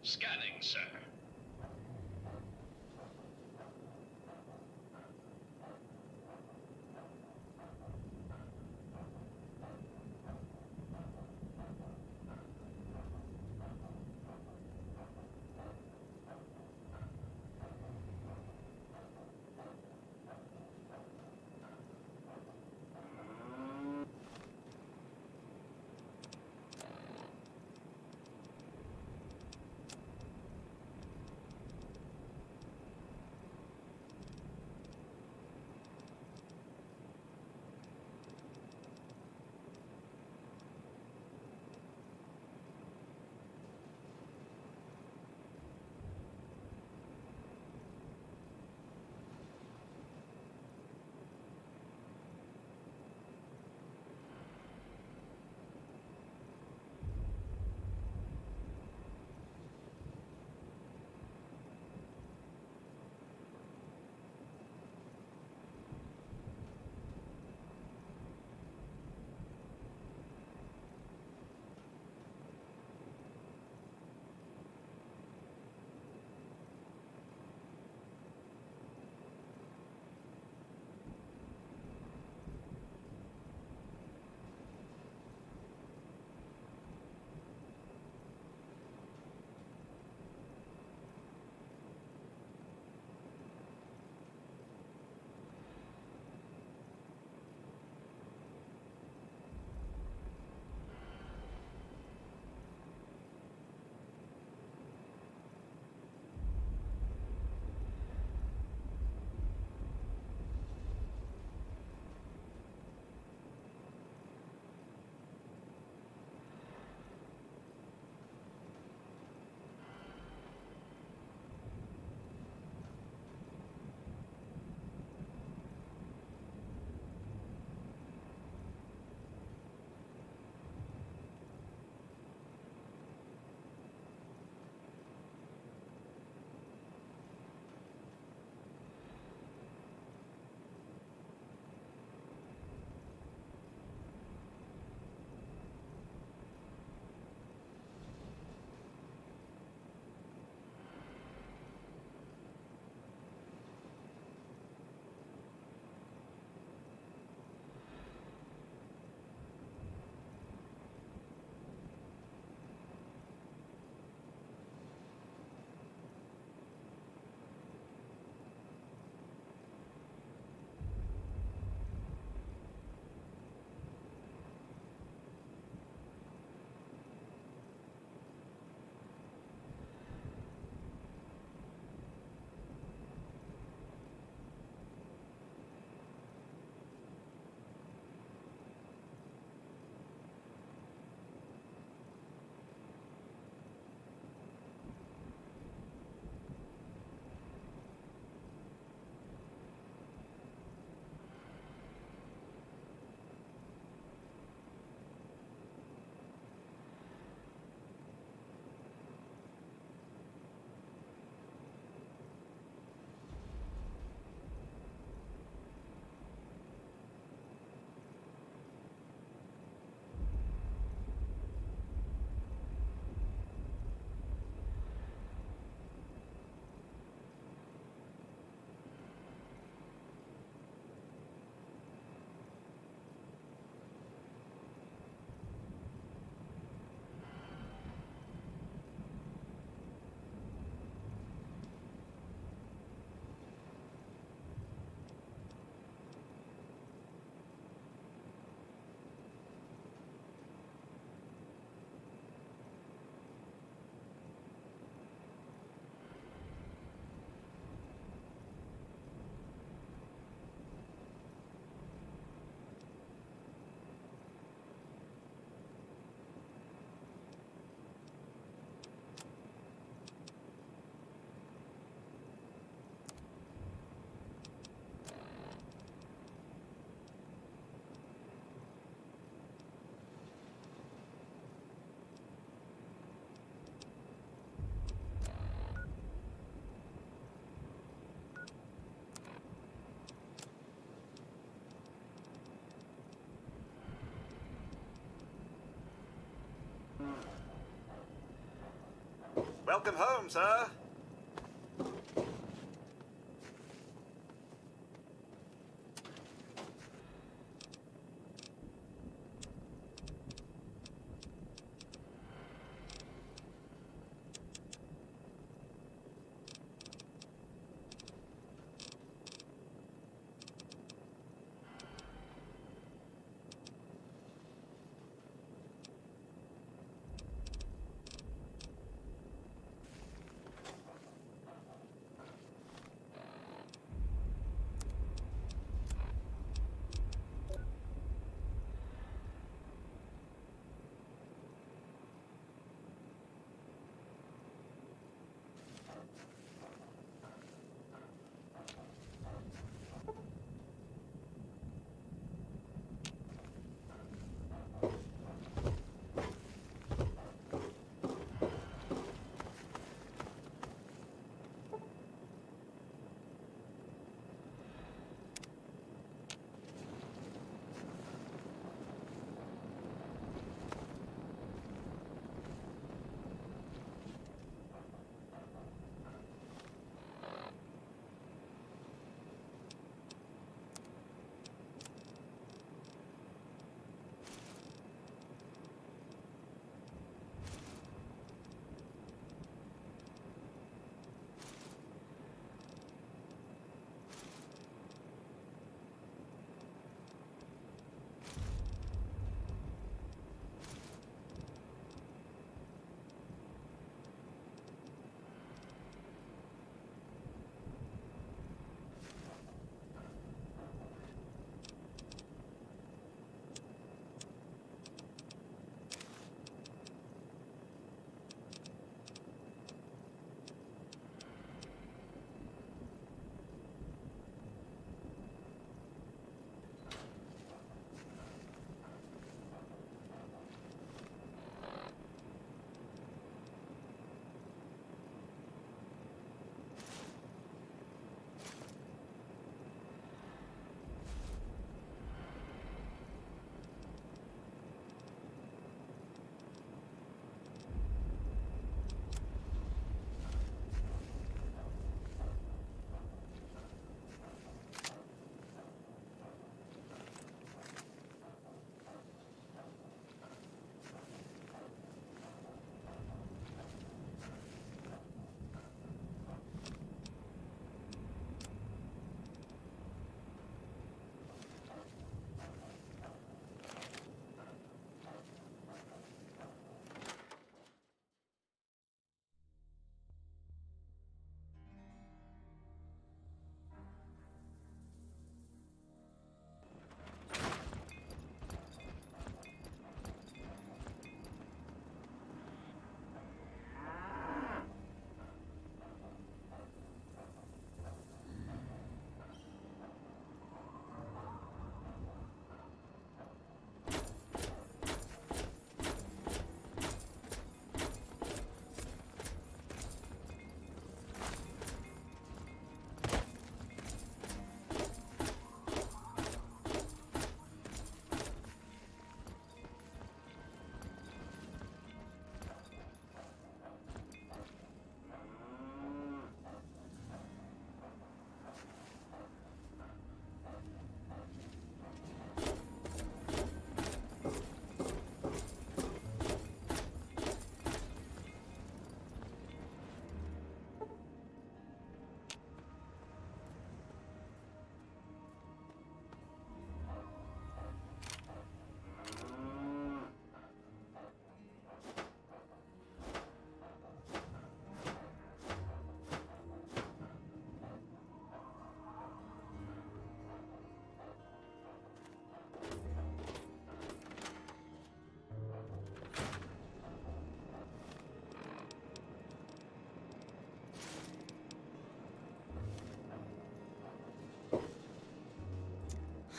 Scanning, sir. Welcome home, sir.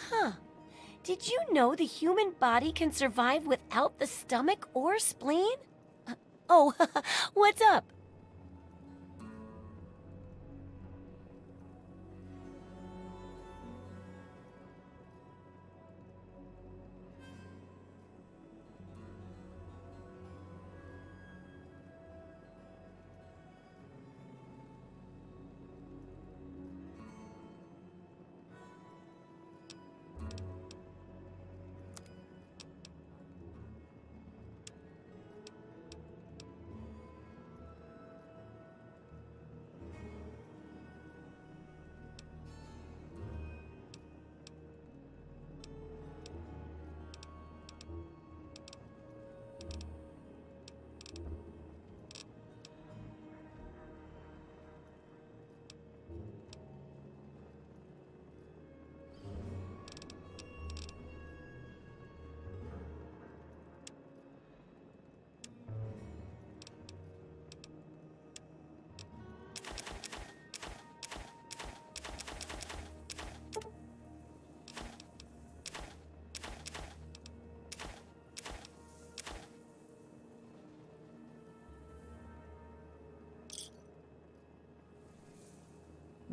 Huh. Did you know the human body can survive without the stomach or spleen? Oh, what's up?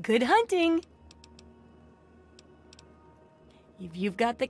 Good hunting. If you've got the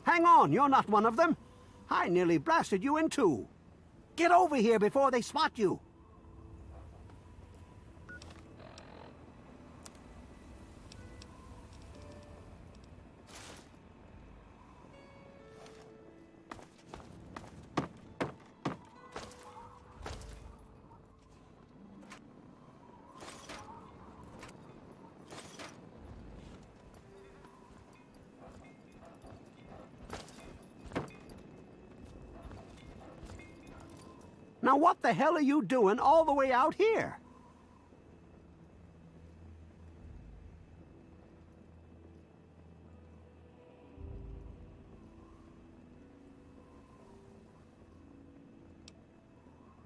Hang on, you're not one of them. I nearly blasted you in two. Get over here before they spot you. Now what the hell are you doing all the way out here?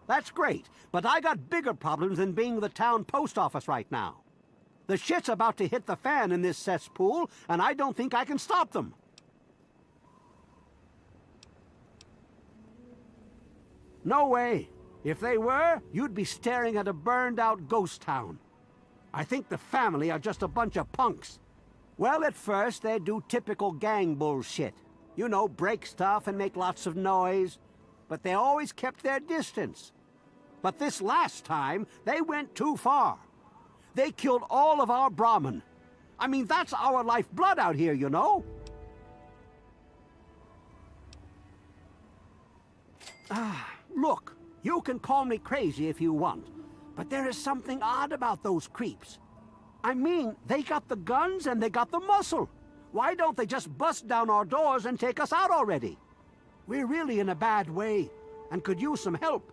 That's great, but I got bigger problems than being the town post office right now. The shit's about to hit the fan in this cesspool, and I don't think I can stop them. No way. If they were, you'd be staring at a burned-out ghost town. I think the family are just a bunch of punks. Well, at first, they do typical gang bullshit. You know, break stuff and make lots of noise. But they always kept their distance. But this last time, they went too far. They killed all of our Brahmin. I mean, that's our lifeblood out here, you know? Look, you can call me crazy if you want, but there is something odd about those creeps. I mean, they got the guns and they got the muscle. Why don't they just bust down our doors and take us out already? We're really in a bad way, and could use some help.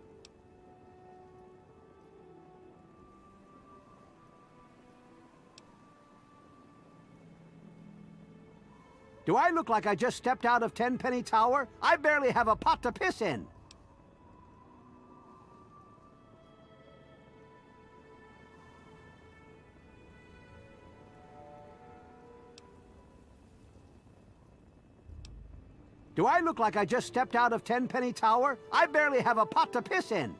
Do I look like I just stepped out of Tenpenny Tower? I barely have a pot to piss in. Do I look like I just stepped out of Tenpenny Tower? I barely have a pot to piss in.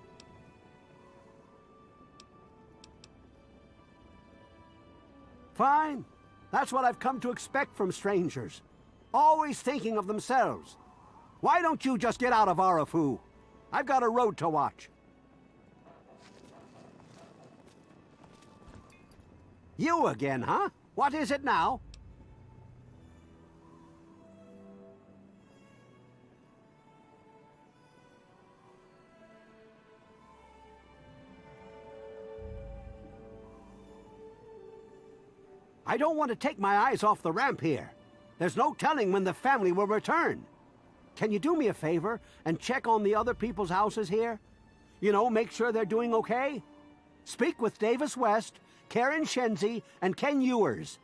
Fine. That's what I've come to expect from strangers. Always thinking of themselves. Why don't you just get out of Arafu? I've got a road to watch. You again, huh? What is it now? I don't want to take my eyes off the ramp here. There's no telling when the family will return. Can you do me a favor and check on the other people's houses here? You know, make sure they're doing okay? Speak with Davis West, Karen Shenzi, and Ken Ewers.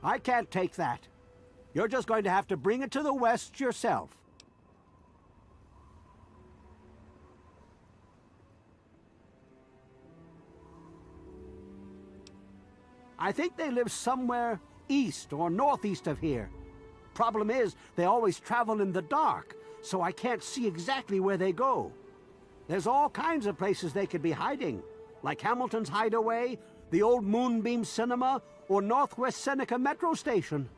I can't take that. You're just going to have to bring it to the West yourself. I think they live somewhere east or northeast of here. Problem is, they always travel in the dark, so I can't see exactly where they go. There's all kinds of places they could be hiding, like Hamilton's Hideaway, the old Moonbeam Cinema, or Northwest Seneca Metro Station.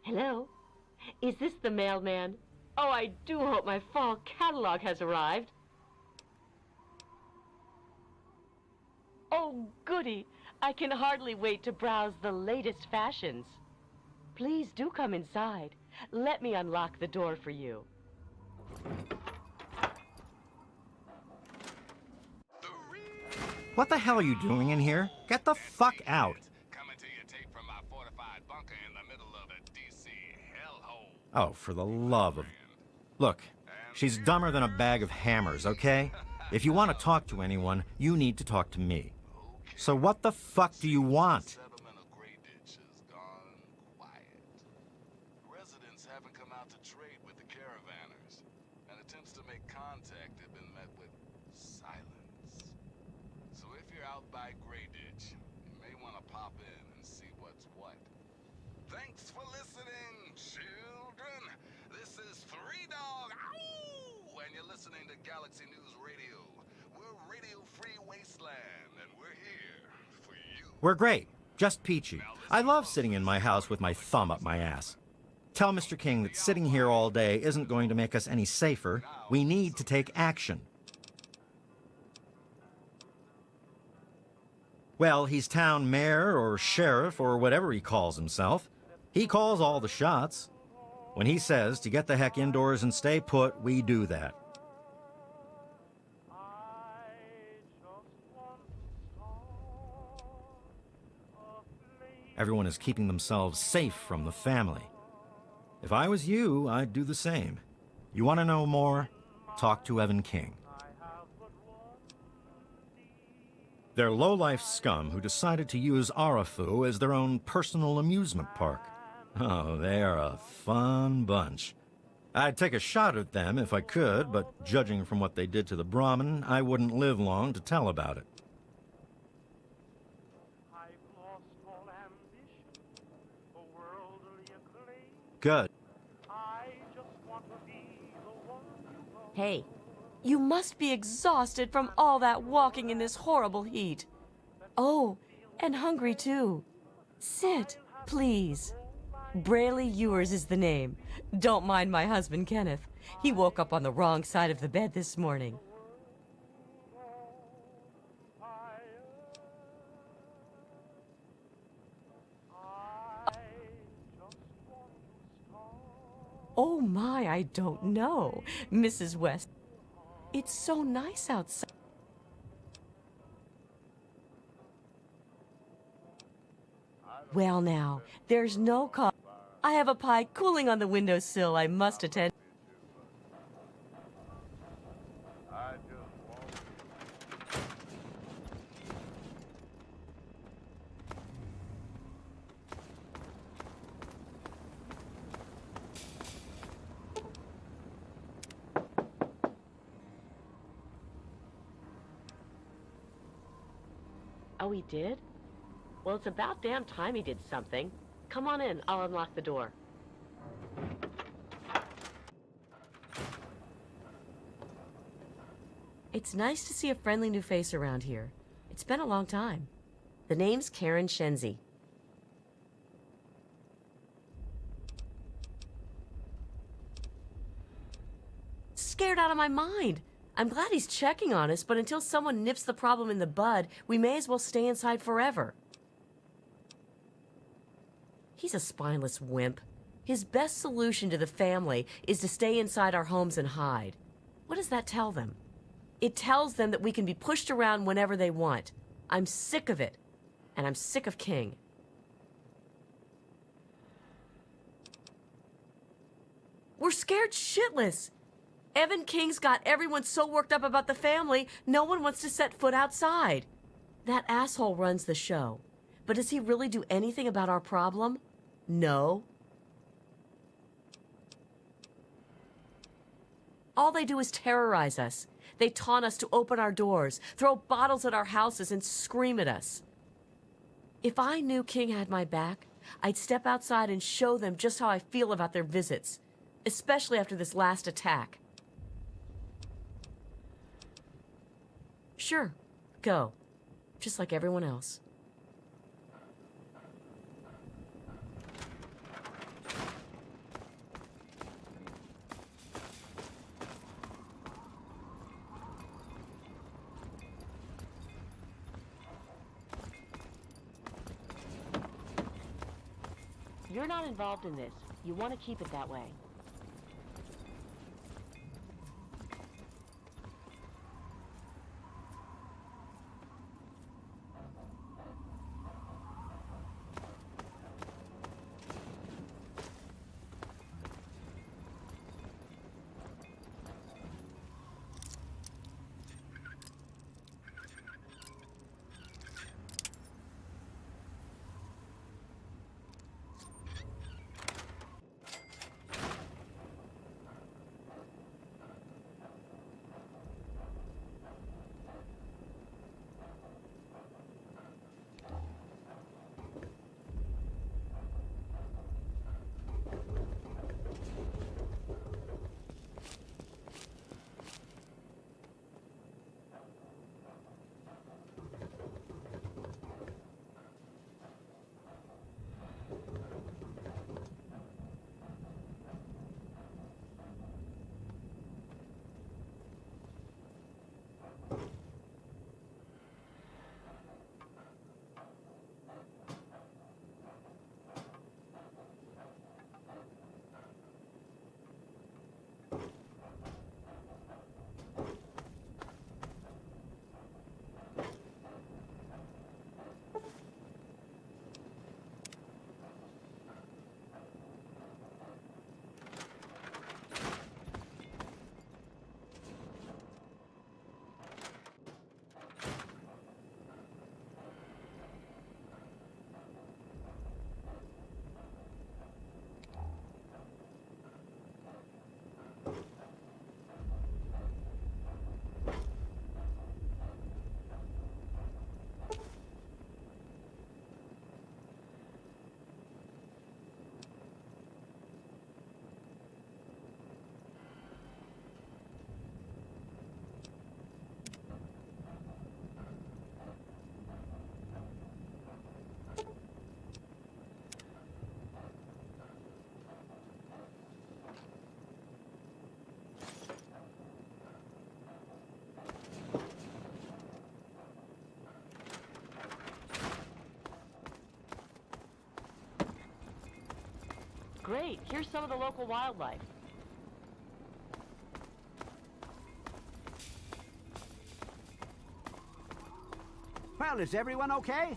Hello? Is this the mailman? Oh, I do hope my fall catalog has arrived. Oh, goody. I can hardly wait to browse the latest fashions. Please do come inside. Let me unlock the door for you. What the hell are you doing in here? Get the fuck out. Coming to you tape from my fortified bunker in the middle of a DC hellhole. Oh, for the love of... Look, she's dumber than a bag of hammers, okay? If you want to talk to anyone, you need to talk to me. So what the fuck do you want? Settlement of Grey Ditch has gone quiet. Residents haven't come out to trade with the caravanners, and attempts to make contact have been met with silence. So if you're out by Grey Ditch, you may want to pop in and see what's what. Thanks for listening, children. This is Three Dog, ow! And you're listening to Galaxy News Radio. We're Radio Free Wasteland, and we're here for you. We're great. Just peachy. I love sitting in my house with my thumb up my ass. Tell Mr. King that sitting here all day isn't going to make us any safer. We need to take action. Well, he's town mayor or sheriff or whatever he calls himself. He calls all the shots. When he says to get the heck indoors and stay put, we do that. Everyone is keeping themselves safe from the family. If I was you, I'd do the same. You want to know more? Talk to Evan King. They're low-life scum who decided to use Arafu as their own personal amusement park. Oh, they are a fun bunch. I'd take a shot at them if I could, but judging from what they did to the Brahmin, I wouldn't live long to tell about it. Good. Hey, you must be exhausted from all that walking in this horrible heat. Oh, and hungry too. Sit, please. Brayley Ewers is the name. Don't mind my husband, Kenneth. He woke up on the wrong side of the bed this morning. Oh my, I don't know, Mrs. West. It's so nice outside. Well now, there's no cause. I have a pie cooling on the windowsill I must attend. Oh, he did? Well, it's about damn time he did something. Come on in. I'll unlock the door. It's nice to see a friendly new face around here. It's been a long time. The name's Karen Shenzi. Scared out of my mind. I'm glad he's checking on us, but until someone nips the problem in the bud, we may as well stay inside forever. He's a spineless wimp. His best solution to the family is to stay inside our homes and hide. What does that tell them? It tells them that we can be pushed around whenever they want. I'm sick of it, and I'm sick of King. We're scared shitless. Evan King's got everyone so worked up about the family, no one wants to set foot outside. That asshole runs the show. But does he really do anything about our problem? No. All they do is terrorize us. They taunt us to open our doors, throw bottles at our houses, and scream at us. If I knew King had my back, I'd step outside and show them just how I feel about their visits, especially after this last attack. Sure, go. Just like everyone else. You're not involved in this. You want to keep it that way. Great, here's some of the local wildlife. Well, is everyone okay?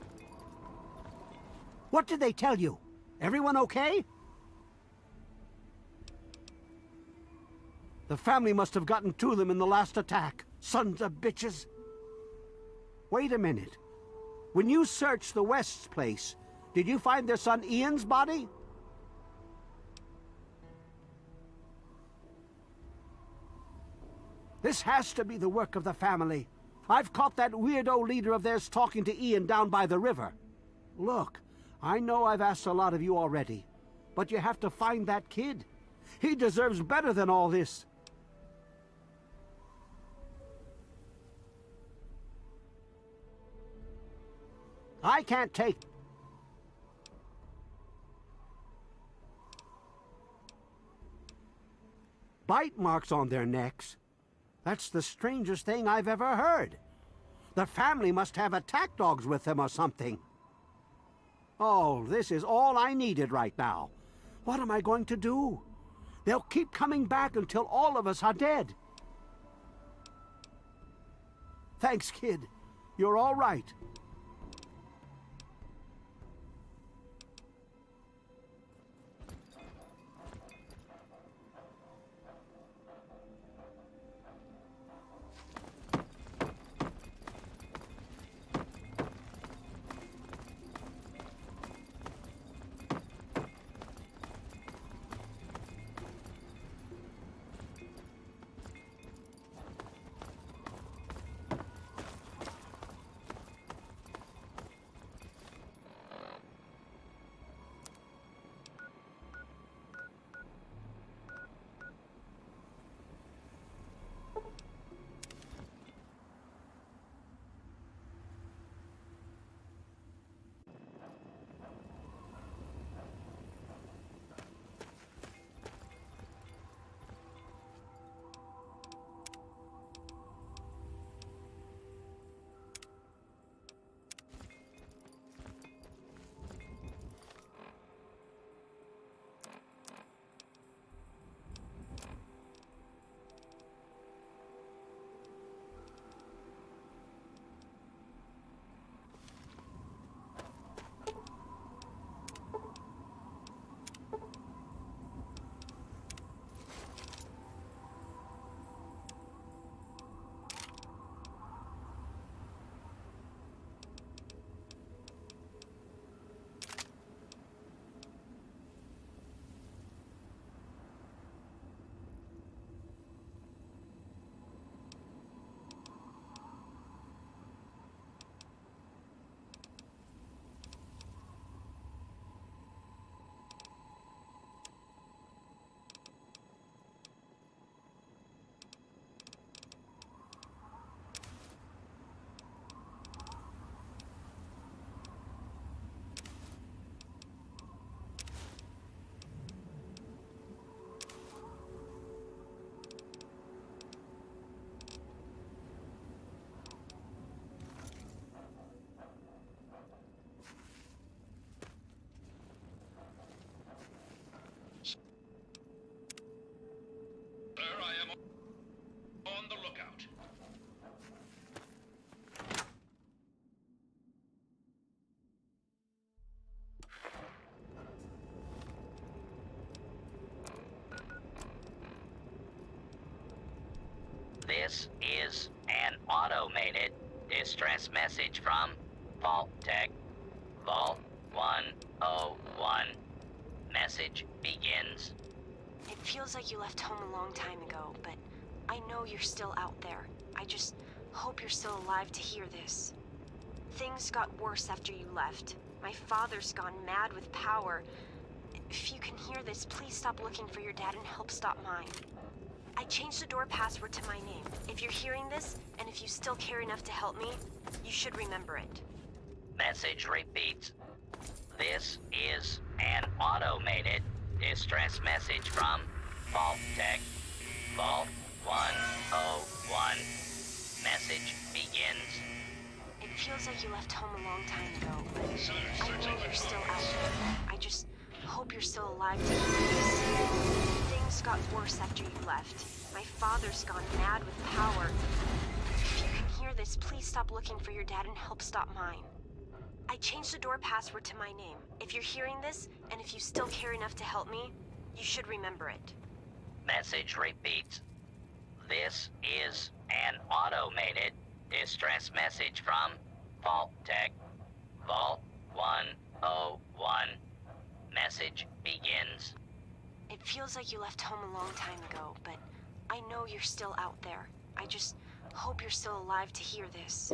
What did they tell you? Everyone okay? The family must have gotten to them in the last attack. Sons of bitches. Wait a minute. When you searched the West's place, did you find their son Ian's body? This has to be the work of the family. I've caught that weirdo leader of theirs talking to Ian down by the river. Look, I know I've asked a lot of you already, but you have to find that kid. He deserves better than all this. I can't take... Bite marks on their necks. That's the strangest thing I've ever heard. The family must have attack dogs with them or something. Oh, this is all I needed right now. What am I going to do? They'll keep coming back until all of us are dead. Thanks, kid. You're all right. This is an automated distress message from Vault Tech. Vault 101. Message begins. It feels like you left home a long time ago, but I know you're still out there. I just hope you're still alive to hear this. Things got worse after you left. My father's gone mad with power. If you can hear this, please stop looking for your dad and help stop mine. I changed the door password to my name. If you're hearing this, and if you still care enough to help me, you should remember it. Message repeats. This is an automated distress message from Vault Tech. Vault 101. Message begins. It feels like you left home a long time ago, but I know you're still out there. I just hope you're still alive to hear this. Things got worse after you left. My father's gone mad with power. If you can hear this, please stop looking for your dad and help stop mine. I changed the door password to my name. If you're hearing this, and if you still care enough to help me, you should remember it. Message repeats. This is an automated distress message from Vault Tech. Vault 101. Message begins. It feels like you left home a long time ago, but I know you're still out there. I just hope you're still alive to hear this.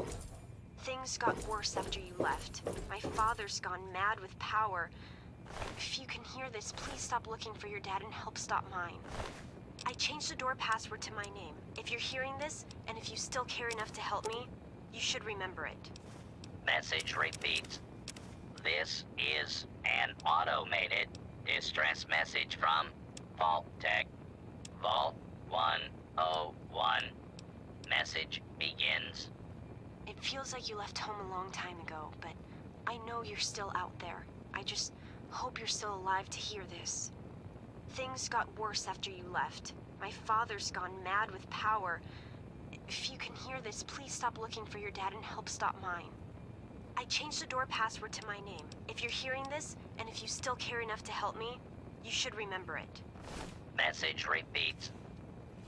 Things got worse after you left. My father's gone mad with power. If you can hear this, please stop looking for your dad and help stop mine. I changed the door password to my name. If you're hearing this, and if you still care enough to help me, you should remember it. Message repeats. This is an automated distress message from Vault Tech. Vault 101. Message begins. It feels like you left home a long time ago, but I know you're still out there. I just hope you're still alive to hear this. Things got worse after you left. My father's gone mad with power. If you can hear this, please stop looking for your dad and help stop mine. I changed the door password to my name. If you're hearing this, and if you still care enough to help me, you should remember it. Message repeats.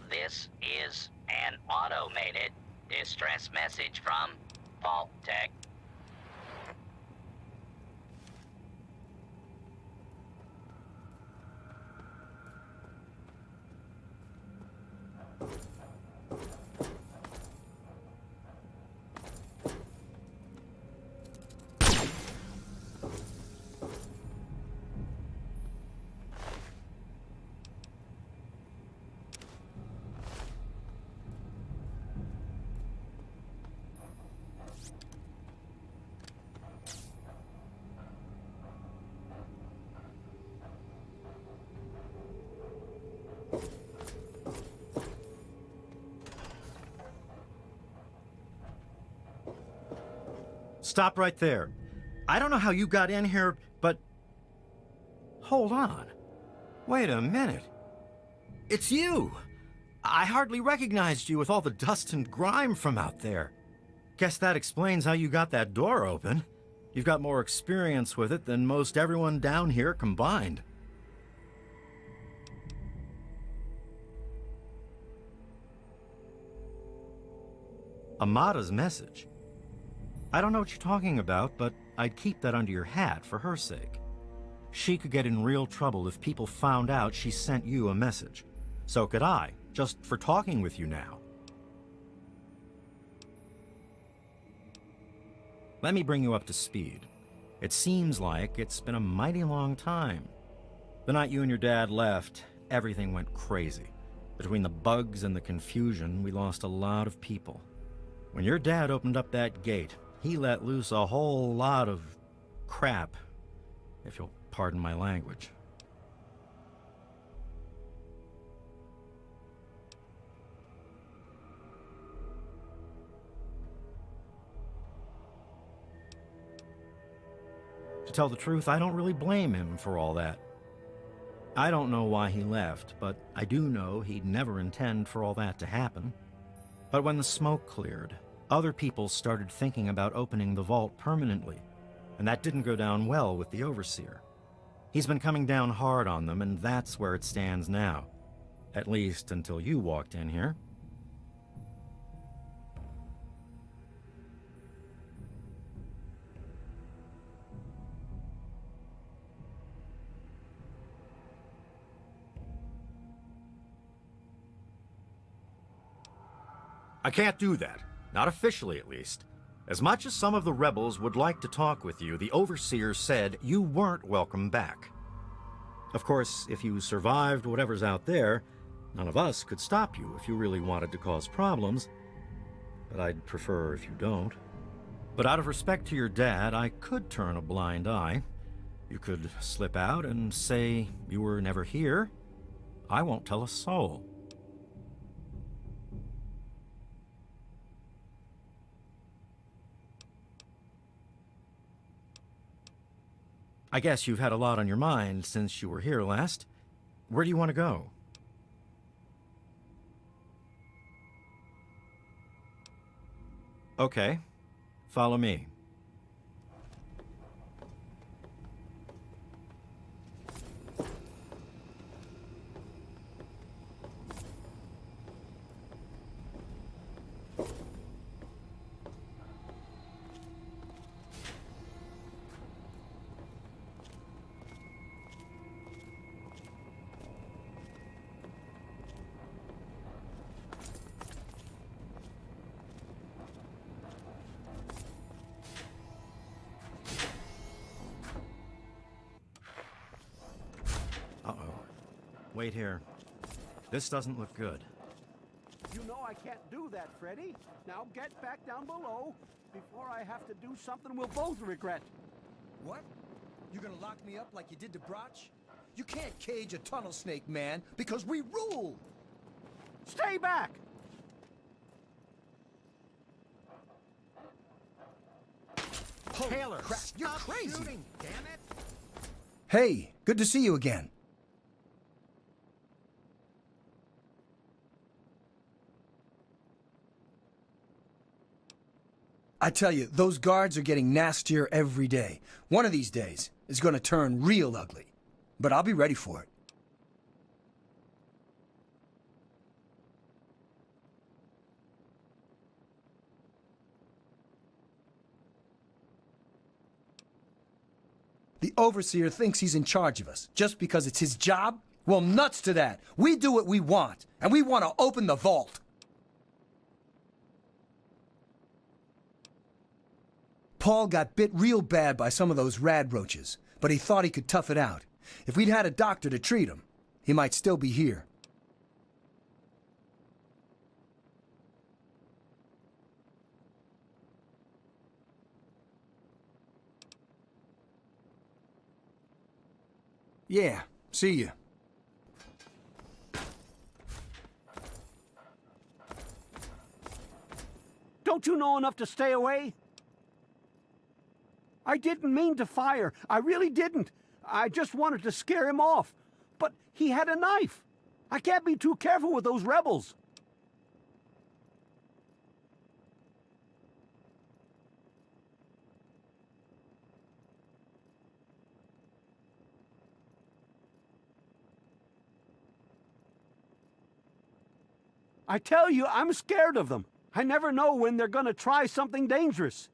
This is an automated distress message from Vault Tech. Stop right there. I don't know how you got in here, but... Hold on. Wait a minute. It's you! I hardly recognized you with all the dust and grime from out there. Guess that explains how you got that door open. You've got more experience with it than most everyone down here combined. Amada's message. I don't know what you're talking about, but I'd keep that under your hat for her sake. She could get in real trouble if people found out she sent you a message. So could I, just for talking with you now. Let me bring you up to speed. It seems like it's been a mighty long time. The night you and your dad left, everything went crazy. Between the bugs and the confusion, we lost a lot of people. When your dad opened up that gate, he let loose a whole lot of crap, if you'll pardon my language. To tell the truth, I don't really blame him for all that. I don't know why he left, but I do know he'd never intend for all that to happen. But when the smoke cleared, other people started thinking about opening the vault permanently, and that didn't go down well with the Overseer. He's been coming down hard on them, and that's where it stands now. At least until you walked in here. I can't do that. Not officially, at least. As much as some of the rebels would like to talk with you, the Overseer said you weren't welcome back. Of course, if you survived whatever's out there, none of us could stop you if you really wanted to cause problems. But I'd prefer if you don't. But out of respect to your dad, I could turn a blind eye. You could slip out and say you were never here. I won't tell a soul. I guess you've had a lot on your mind since you were here last. Where do you want to go? Okay. Follow me. Uh-oh. Wait here. This doesn't look good. You know I can't do that, Freddy. Now get back down below before I have to do something we'll both regret. What? You gonna lock me up like you did to Broch? You can't cage a tunnel snake, man, because we rule! Stay back! Holy Taylor, crap, you're stop crazy! shooting, damn it! Hey, good to see you again. I tell you, those guards are getting nastier every day. One of these days, it's gonna turn real ugly. But I'll be ready for it. The Overseer thinks he's in charge of us, just because it's his job? Well, nuts to that! We do what we want, and we want to open the vault! Paul got bit real bad by some of those rad roaches, but he thought he could tough it out. If we'd had a doctor to treat him, he might still be here. Yeah, see you. Don't you know enough to stay away? I didn't mean to fire. I really didn't. I just wanted to scare him off. But he had a knife. I can't be too careful with those rebels. I tell you, I'm scared of them. I never know when they're gonna try something dangerous.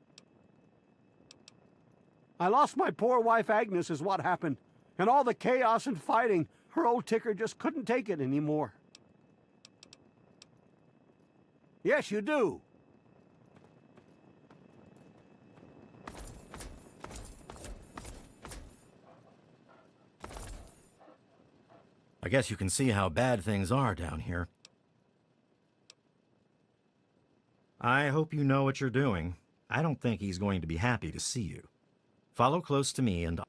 I lost my poor wife Agnes is what happened. And all the chaos and fighting, her old ticker just couldn't take it anymore. Yes, you do. I guess you can see how bad things are down here. I hope you know what you're doing. I don't think he's going to be happy to see you. Follow close to me and...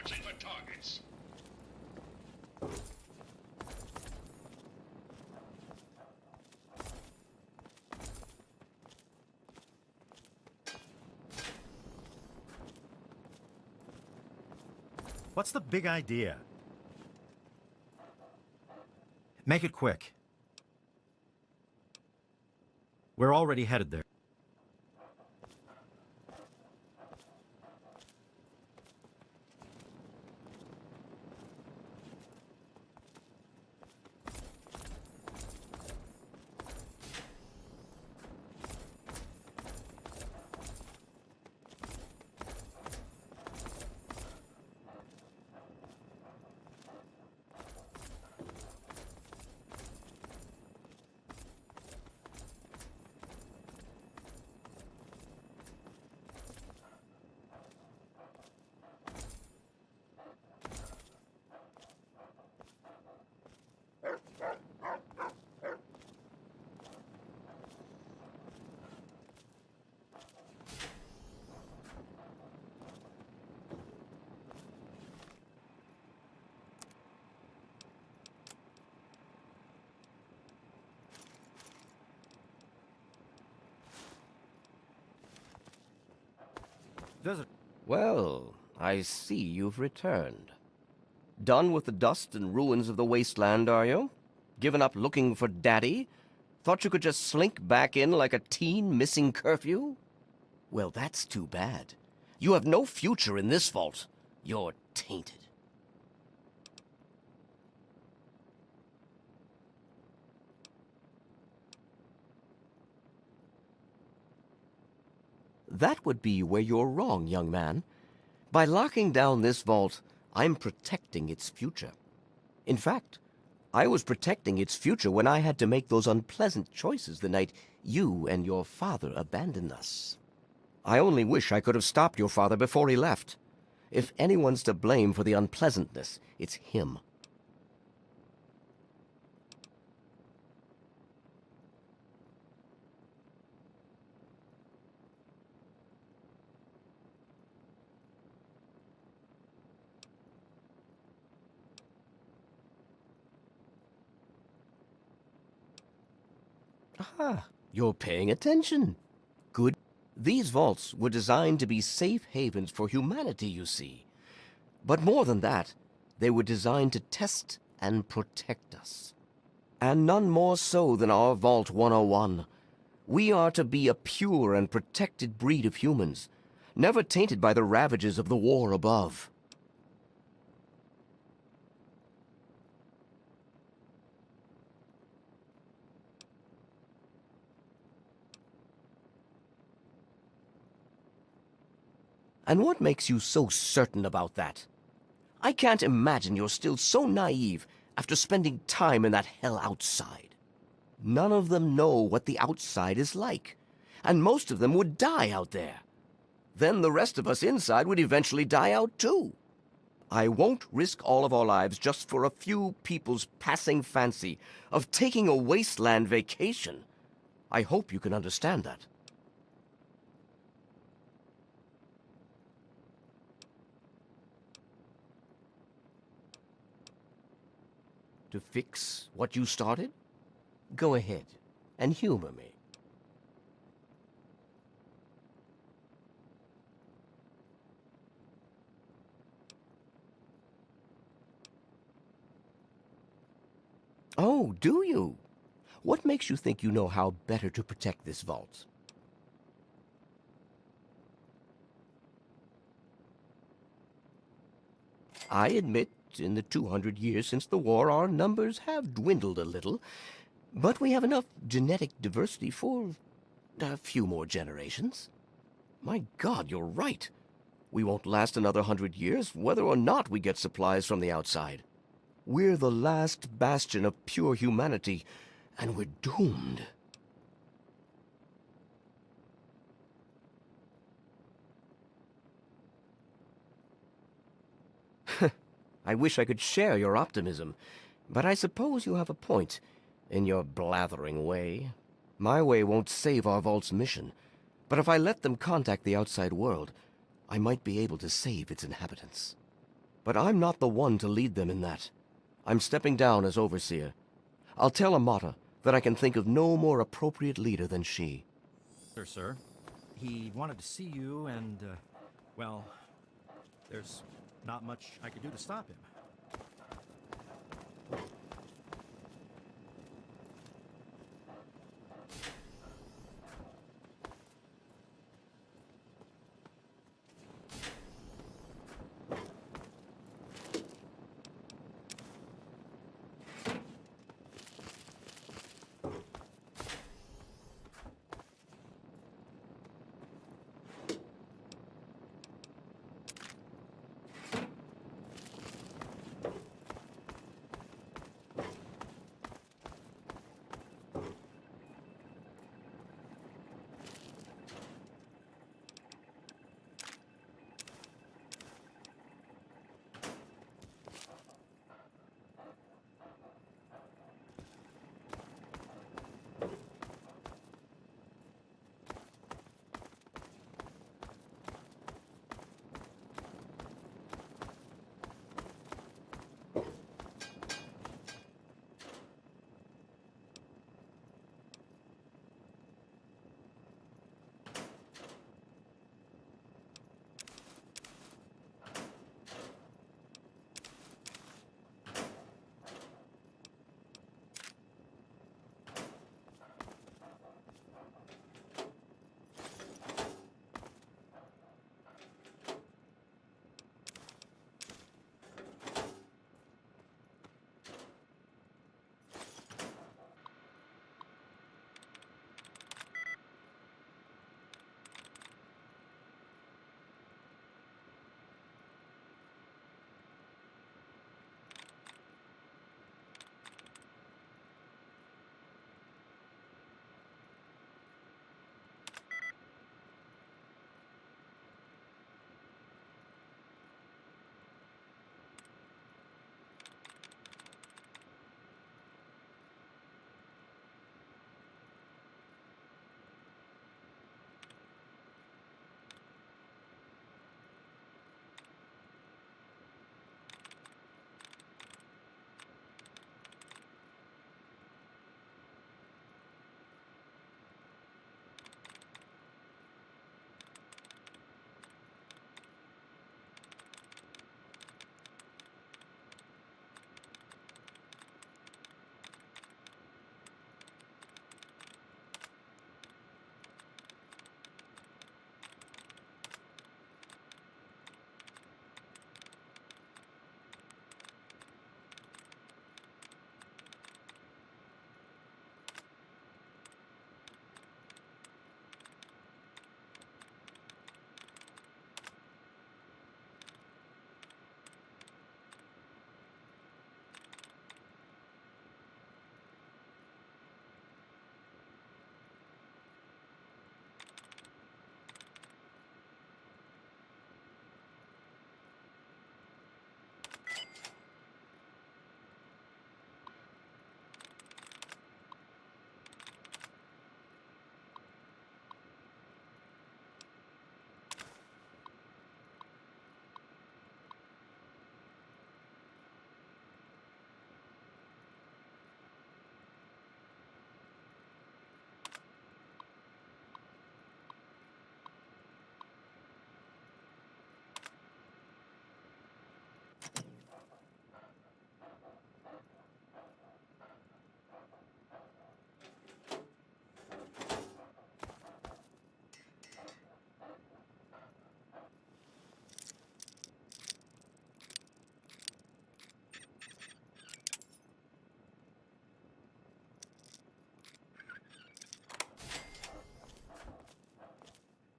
Searching for targets. What's the big idea? Make it quick. We're already headed there. Visit. Well, I see you've returned. Done with the dust and ruins of the wasteland, are you? Given up looking for Daddy? Thought you could just slink back in like a teen missing curfew? Well, that's too bad. You have no future in this vault. You're tainted. That would be where you're wrong, young man. By locking down this vault, I'm protecting its future. In fact, I was protecting its future when I had to make those unpleasant choices the night you and your father abandoned us. I only wish I could have stopped your father before he left. If anyone's to blame for the unpleasantness, it's him. Ah, you're paying attention. Good. These vaults were designed to be safe havens for humanity, you see. But more than that, they were designed to test and protect us. And none more so than our Vault 101. We are to be a pure and protected breed of humans, never tainted by the ravages of the war above. And what makes you so certain about that? I can't imagine you're still so naive after spending time in that hell outside. None of them know what the outside is like, and most of them would die out there. Then the rest of us inside would eventually die out too. I won't risk all of our lives just for a few people's passing fancy of taking a wasteland vacation. I hope you can understand that. To fix what you started? Go ahead and humor me. Oh, do you? What makes you think you know how better to protect this vault? I admit, in the 200 years since the war, our numbers have dwindled a little, but we have enough genetic diversity for a few more generations. My God, you're right. We won't last another 100 years, whether or not we get supplies from the outside. We're the last bastion of pure humanity, and we're doomed. I wish I could share your optimism, but I suppose you have a point in your blathering way. My way won't save our vault's mission, but if I let them contact the outside world, I might be able to save its inhabitants. But I'm not the one to lead them in that. I'm stepping down as overseer. I'll tell Amata that I can think of no more appropriate leader than she. Sir. He wanted to see you and, well, there's not much I could do to stop him.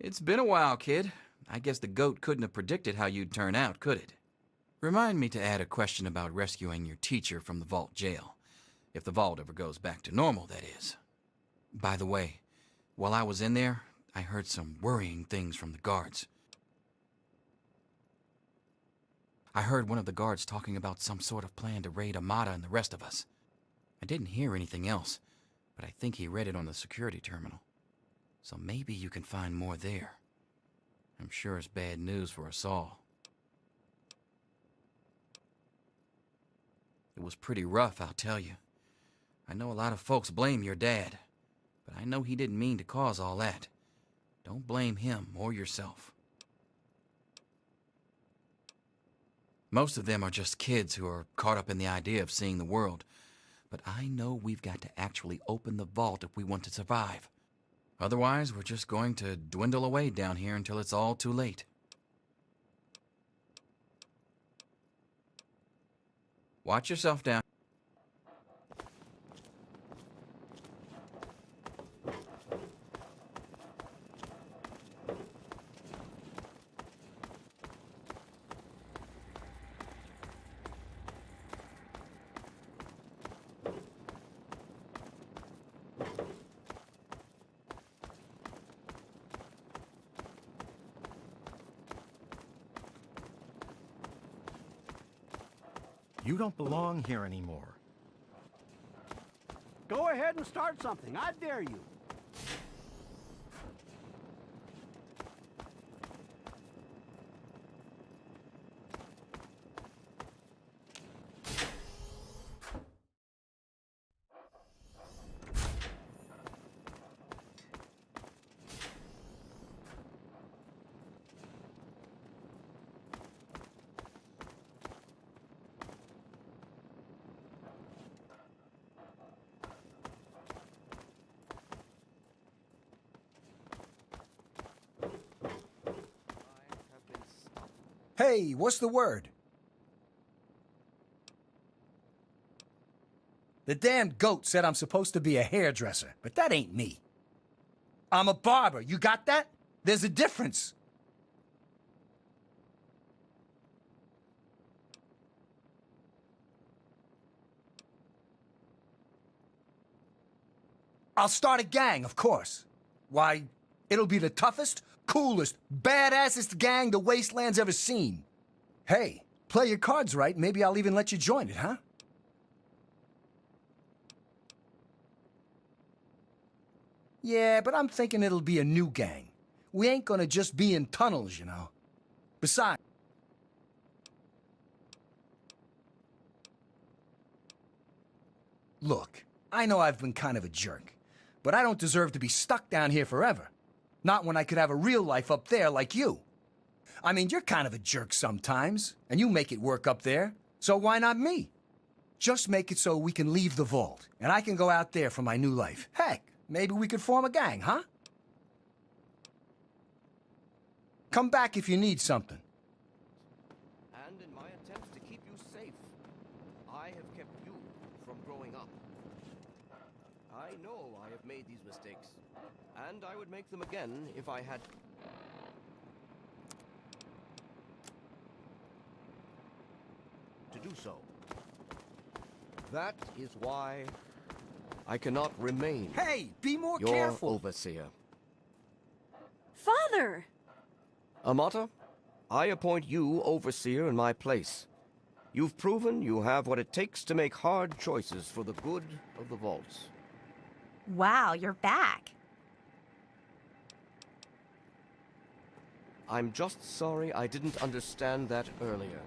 It's been a while, kid. I guess the goat couldn't have predicted how you'd turn out, could it? Remind me to add a question about rescuing your teacher from the vault jail. If the vault ever goes back to normal, that is. By the way, while I was in there, I heard some worrying things from the guards. I heard one of the guards talking about some sort of plan to raid Amata and the rest of us. I didn't hear anything else, but I think he read it on the security terminal. So maybe you can find more there. I'm sure it's bad news for us all. It was pretty rough, I'll tell you. I know a lot of folks blame your dad, but I know he didn't mean to cause all that. Don't blame him or yourself. Most of them are just kids who are caught up in the idea of seeing the world. But I know we've got to actually open the vault if we want to survive. Otherwise, we're just going to dwindle away down here until it's all too late. Watch yourself down. You don't belong here anymore. Go ahead and start something. I dare you. Hey, what's the word? The damned goat said I'm supposed to be a hairdresser, but that ain't me. I'm a barber, you got that? There's a difference. I'll start a gang, of course. Why, it'll be the toughest, coolest, badassest gang the Wasteland's ever seen. Hey, play your cards right, maybe I'll even let you join it, huh? Yeah, but I'm thinking it'll be a new gang. We ain't gonna just be in tunnels, you know. Besides... Look, I know I've been kind of a jerk, but I don't deserve to be stuck down here forever. Not when I could have a real life up there like you. I mean, you're kind of a jerk sometimes, and you make it work up there, so why not me? Just make it so we can leave the vault, and I can go out there for my new life. Heck, maybe we could form a gang, huh? Come back if you need something. And in my attempts to keep you safe, I have kept you from growing up. I know I have made these mistakes, and I would make them again if I had... to do so. That is why I cannot remain Hey, be more your careful. overseer. Father! Amata, I appoint you overseer in my place. You've proven you have what it takes to make hard choices for the good of the vaults. Wow, you're back. I'm just sorry I didn't understand that earlier.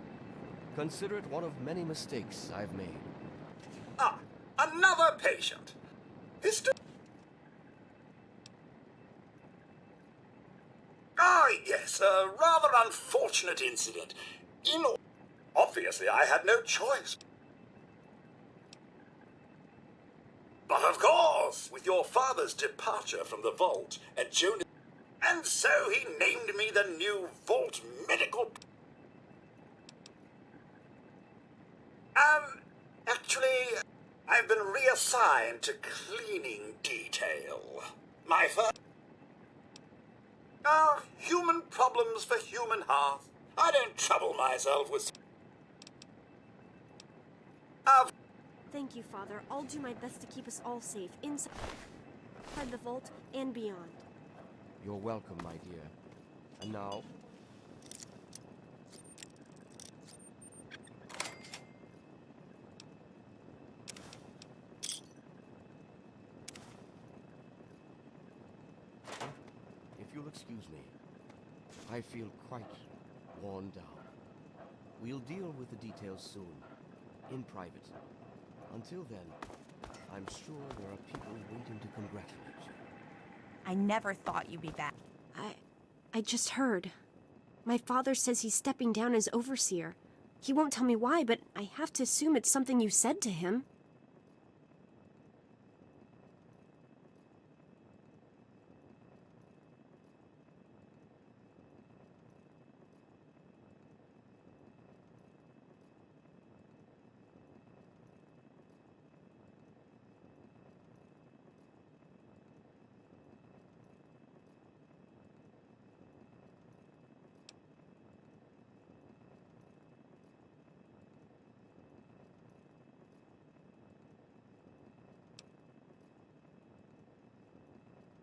Consider it one of many mistakes I've made. Ah, another patient. Ah, yes, a rather unfortunate incident. Obviously, I had no choice. But of course, with your father's departure from the vault and Jonas... And so he named me the new Vault Medical... Actually, I've been reassigned to cleaning detail. My first... human problems for human hearth. I don't trouble myself with... Thank you, Father. I'll do my best to keep us all safe, inside the vault and beyond. You're welcome, my dear. And now... if you'll excuse me, I feel quite worn down. We'll deal with the details soon. in private. Until then, I'm sure there are people waiting to congratulate you. I never thought you'd be back. I just heard. My father says he's stepping down as overseer. He won't tell me why, but I have to assume it's something you said to him.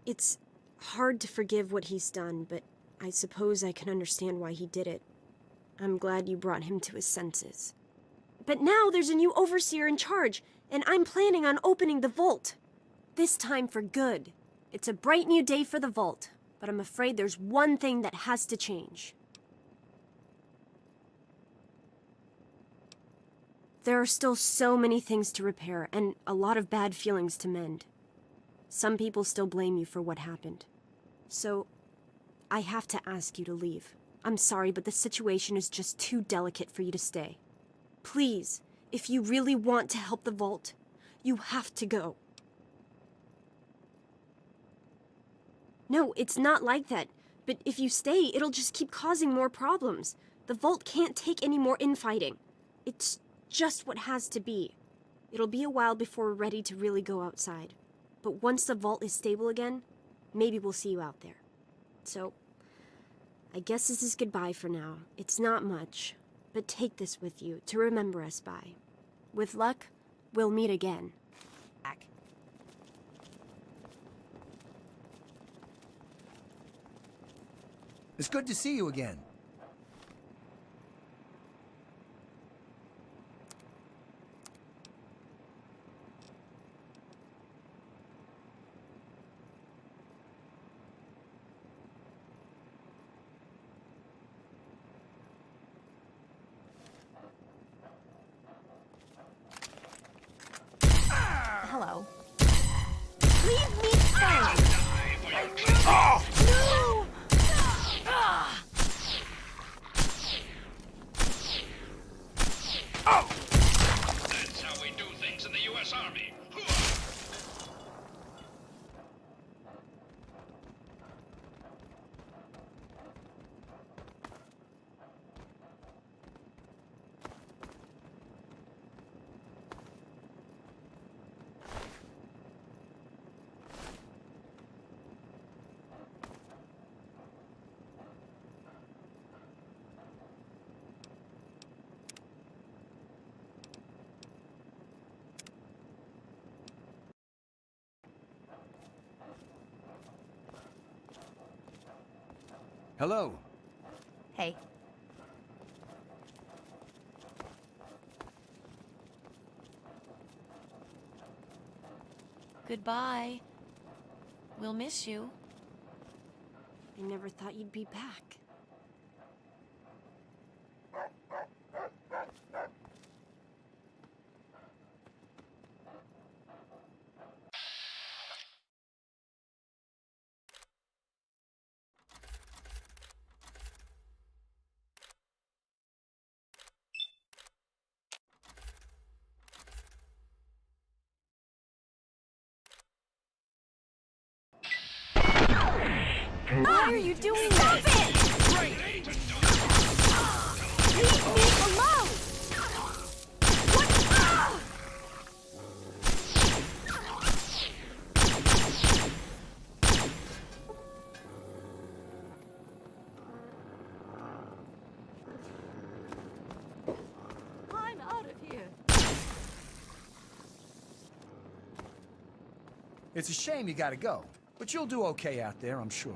It's hard to forgive what he's done, but I suppose I can understand why he did it. I'm glad you brought him to his senses. But now there's a new overseer in charge, and I'm planning on opening the vault. This time for good. It's a bright new day for the vault, but I'm afraid there's one thing that has to change. There are still so many things to repair, and a lot of bad feelings to mend. Some people still blame you for what happened. So, I have to ask you to leave. I'm sorry, but the situation is just too delicate for you to stay. Please, if you really want to help the vault, you have to go. No, it's not like that. But if you stay, it'll just keep causing more problems. The vault can't take any more infighting. It's just what has to be. It'll be a while before we're ready to really go outside. But once the vault is stable again, maybe we'll see you out there. So, I guess this is goodbye for now. It's not much, but take this with you to remember us by. With luck, we'll meet again. It's good to see you again. Hello. Leave me alone! Oh! No! Oh! That's how we do things in the U.S. Army. Hello. Hey. Goodbye. We'll miss you. I never thought you'd be back. Why are you doing that? Stop it! Leave me alone! What? Ah! I'm out of here. It's a shame you gotta go, but you'll do okay out there, I'm sure.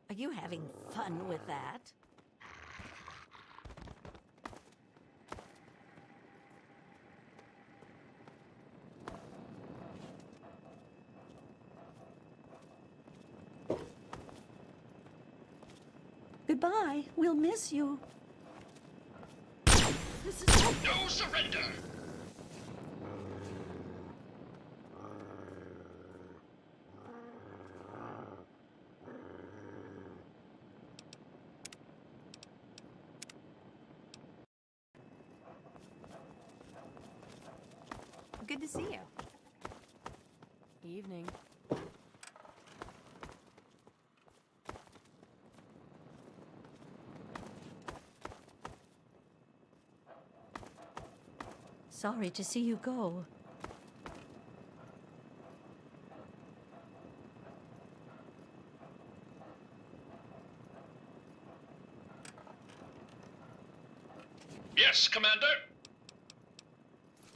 Are you having fun with that? Goodbye. We'll miss you. This is No surrender! Good to see you. Evening. sorry to see you go. Yes, Commander?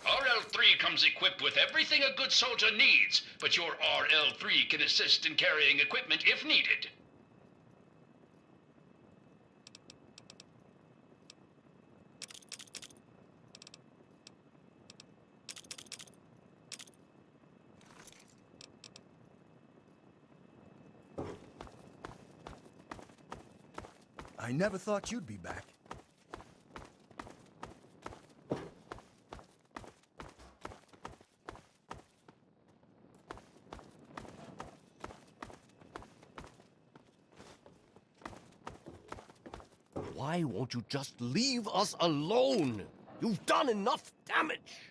RL-3 comes equipped with everything a good soldier needs, but your RL-3 can assist in carrying equipment if needed. I never thought you'd be back. Why won't you just leave us alone? You've done enough damage!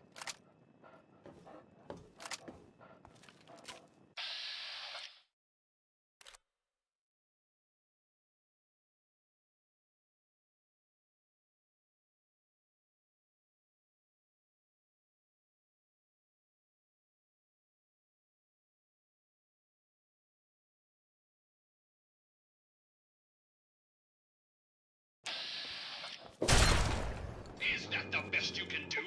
Is that the best you can do?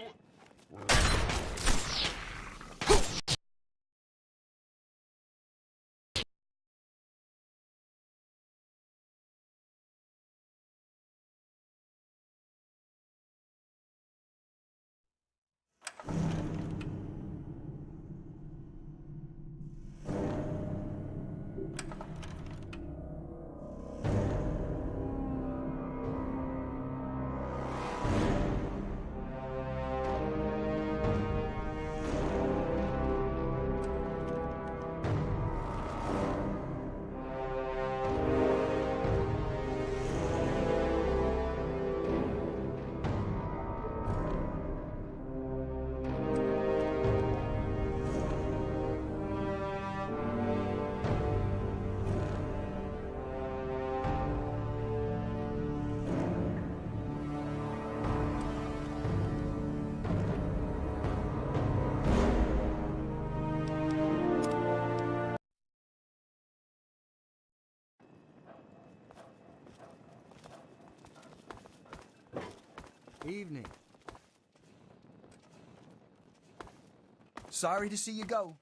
Evening. Sorry to see you go.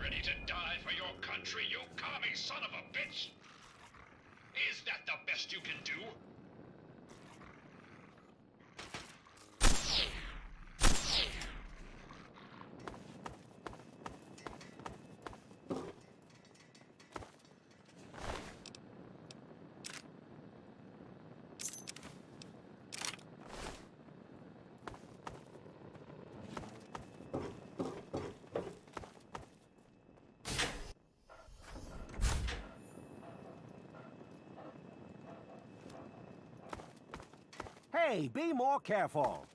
Ready to die for your country, you commie son of a bitch? Is that the best you can do? Hey, be more careful.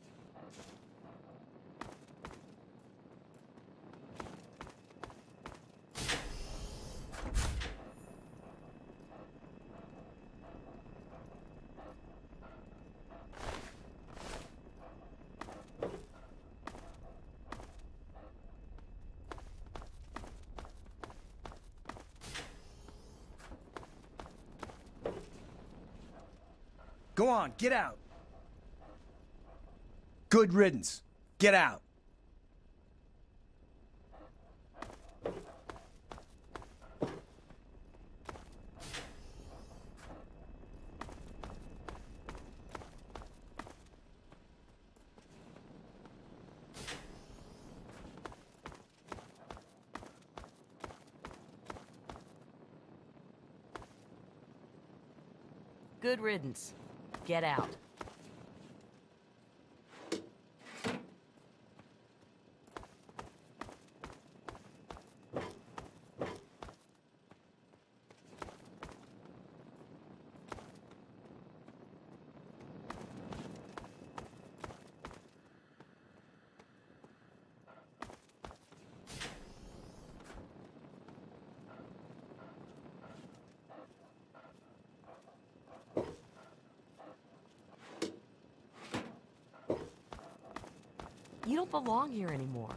Go on, get out. Good riddance. Get out. Good riddance. Get out. You don't belong here anymore.